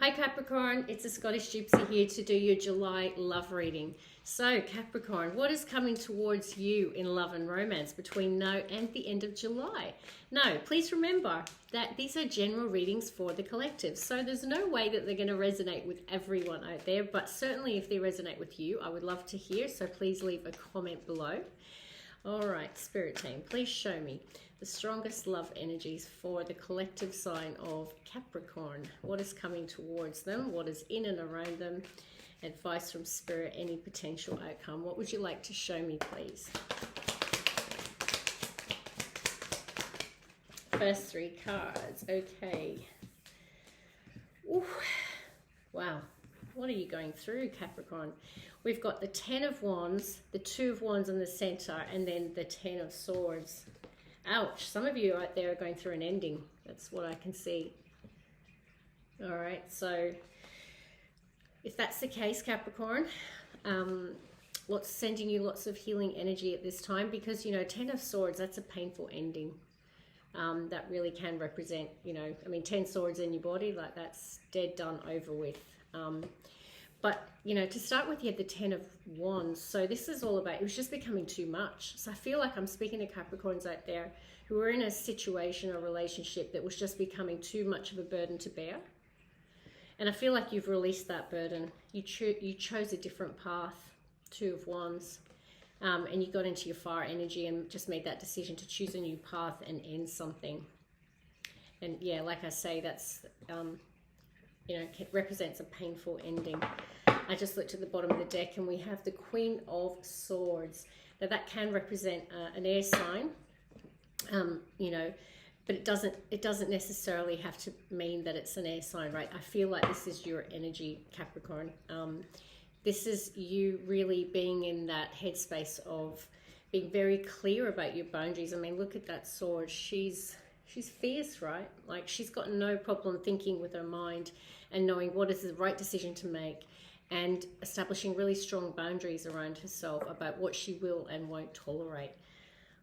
Hi Capricorn, it's a Scottish Gypsy here to do your July love reading. So Capricorn, what is coming towards you in love and romance between now and the end of July? Now, please remember that these are general readings for the collective. So there's no way that they're going to resonate with everyone out there, but certainly if they resonate with you, I would love to hear. So please leave a comment below. All right, Spirit Team, please show me the strongest love energies for the collective sign of Capricorn. What is coming towards them? What is in and around them? Advice from Spirit, any potential outcome. What would you like to show me, please? First three cards. Okay. Ooh. Wow. What are you going through, Capricorn? We've got the 10 of Wands, the 2 of Wands in the center, and then the 10 of Swords. Ouch. Some of you out there are going through an ending. That's what I can see. All right. So if that's the case, Capricorn, sending you lots of healing energy at this time, because, you know, 10 of Swords, that's a painful ending. That really can represent, you know, I mean, 10 swords in your body, like that's dead, done, over with. But, you know, to start with, you had the 10 of Wands. So this is all about, it was just becoming too much. So I feel like I'm speaking to Capricorns out there who are in a situation or relationship that was just becoming too much of a burden to bear. And I feel like you've released that burden. You chose a different path, 2 of Wands. And you got into your fire energy and just made that decision to choose a new path and end something. And yeah, like I say, that's, you know, it represents a painful ending. I just looked at the bottom of the deck and we have the Queen of Swords. Now that can represent an air sign, you know, but it doesn't necessarily have to mean that it's an air sign, right? I feel like this is your energy, Capricorn. This is you really being in that headspace of being very clear about your boundaries. I mean, look at that sword. She's fierce, right? Like, she's got no problem thinking with her mind and knowing what is the right decision to make and establishing really strong boundaries around herself about what she will and won't tolerate.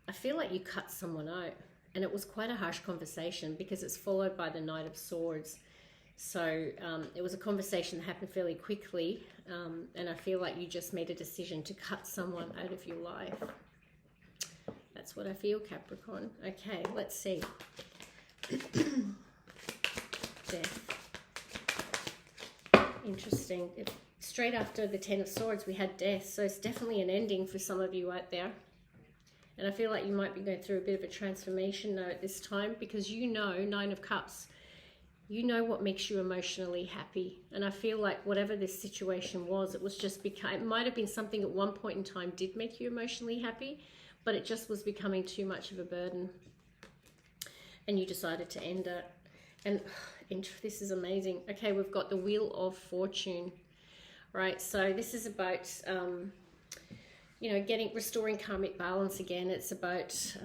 I feel like you cut someone out, and it was quite a harsh conversation because it's followed by the Knight of Swords. So it was a conversation that happened fairly quickly, and I feel like you just made a decision to cut someone out of your life. That's what I feel, Capricorn. Okay, let's see. Death. Interesting. Straight after the 10 of Swords, we had death. So it's definitely an ending for some of you out there. And I feel like you might be going through a bit of a transformation now at this time, because you know, 9 of Cups, you know what makes you emotionally happy. And I feel like whatever this situation was, it was just it might have been something at one point in time did make you emotionally happy, but it just was becoming too much of a burden. And you decided to end it. And this is amazing. Okay, we've got the Wheel of Fortune, right? So this is about, you know, restoring karmic balance again. It's about,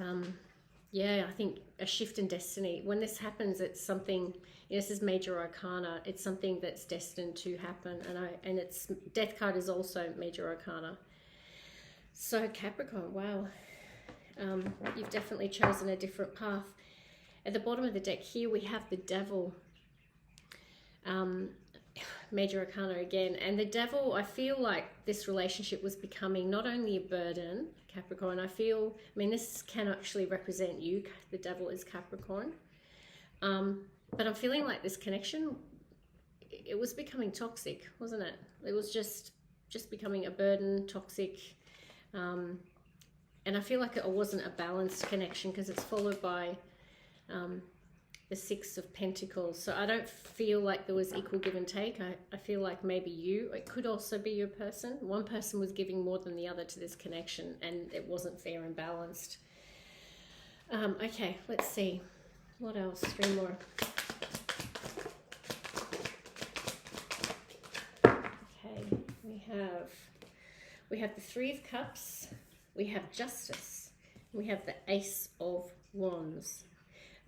yeah, I think a shift in destiny. When this happens, it's something, you know, this is major arcana. It's something that's destined to happen. And it's, Death card is also major arcana. So Capricorn, wow. You've definitely chosen a different path. At the bottom of the deck here, we have the Devil. Major arcana again. And the Devil, I feel like this relationship was becoming not only a burden, Capricorn, I mean, this can actually represent you. The Devil is Capricorn. But I'm feeling like this connection, it was becoming toxic, wasn't it? It was just becoming a burden, toxic. And I feel like it wasn't a balanced connection because it's followed by the 6 of Pentacles. So I don't feel like there was equal give and take. I feel like maybe it could also be your person. One person was giving more than the other to this connection, and it wasn't fair and balanced. Okay, let's see. What else? 3 more. Okay, we have the 3 of Cups. We have Justice. We have the Ace of Wands.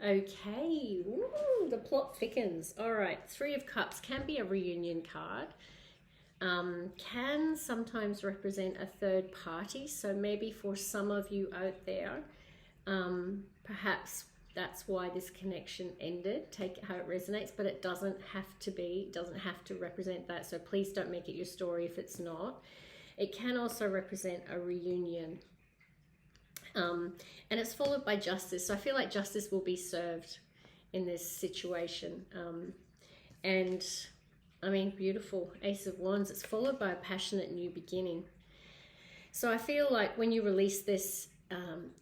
Okay, ooh, the plot thickens. All right, 3 of Cups can be a reunion card. Can sometimes represent a third party. So maybe for some of you out there, perhaps That's why this connection ended. Take it how it resonates, but it doesn't have to be, it doesn't have to represent that. So please don't make it your story if it's not. It can also represent a reunion. And it's followed by justice. So I feel like justice will be served in this situation. And I mean, beautiful. Ace of Wands. It's followed by a passionate new beginning. So I feel like when you release this,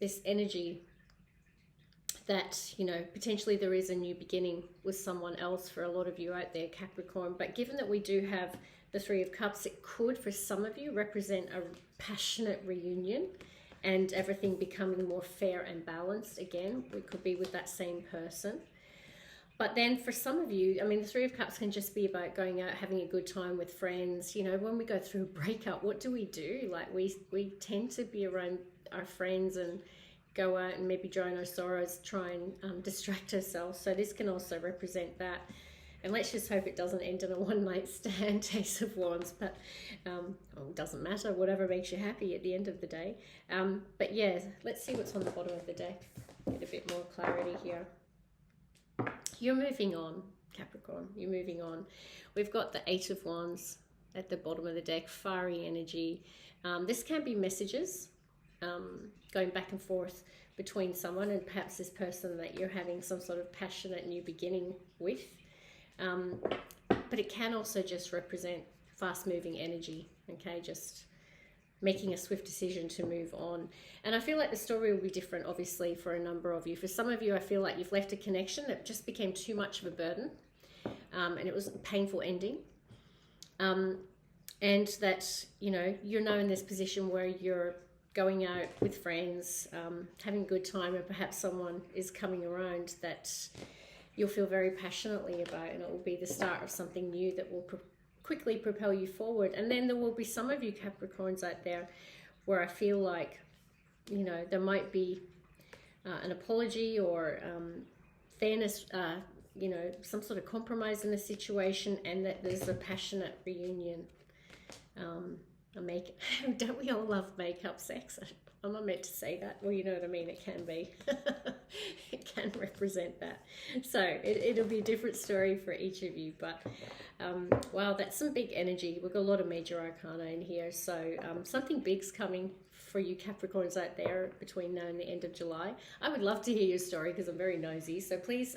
this energy, that, you know, potentially there is a new beginning with someone else for a lot of you out there, Capricorn. But given that we do have the Three of Cups, it could, for some of you, represent a passionate reunion and everything becoming more fair and balanced again. It could be with that same person. But then for some of you, I mean, the Three of Cups can just be about going out, having a good time with friends. You know, when we go through a breakup, what do? Like we tend to be around our friends and go out and maybe drown our sorrows, try and distract ourselves. So this can also represent that. And let's just hope it doesn't end in a one-night stand, Ace of Wands. But it doesn't matter, whatever makes you happy at the end of the day. But yeah, let's see what's on the bottom of the deck. Get a bit more clarity here. You're moving on, Capricorn. You're moving on. We've got the Eight of Wands at the bottom of the deck, fiery energy. This can be messages going back and forth between someone and perhaps this person that you're having some sort of passionate new beginning with. But it can also just represent fast-moving energy, okay? Just making a swift decision to move on. And I feel like the story will be different, obviously, for a number of you. For some of you, I feel like you've left a connection that just became too much of a burden, and it was a painful ending. And that, you know, you're now in this position where you're going out with friends, having a good time, and perhaps someone is coming around that you'll feel very passionately about, and it will be the start of something new that will quickly propel you forward. And then there will be some of you Capricorns out there where I feel like, you know, there might be an apology or fairness, you know, some sort of compromise in the situation, and that there's a passionate reunion. Don't we all love makeup sex? I'm not meant to say that. Well, you know what I mean. It can be. It can represent that. So it'll be a different story for each of you. But wow, that's some big energy. We've got a lot of major arcana in here. So something big's coming for you Capricorns out there between now and the end of July. I would love to hear your story because I'm very nosy. So please,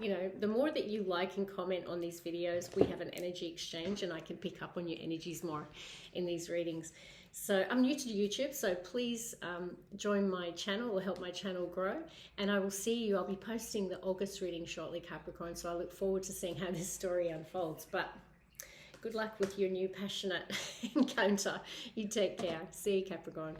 you know, the more that you like and comment on these videos, we have an energy exchange and I can pick up on your energies more in these readings. So I'm new to YouTube, so please join my channel or help my channel grow. And I will see you. I'll be posting the August reading shortly, Capricorn. So I look forward to seeing how this story unfolds. But good luck with your new passionate encounter. You take care. See you, Capricorn.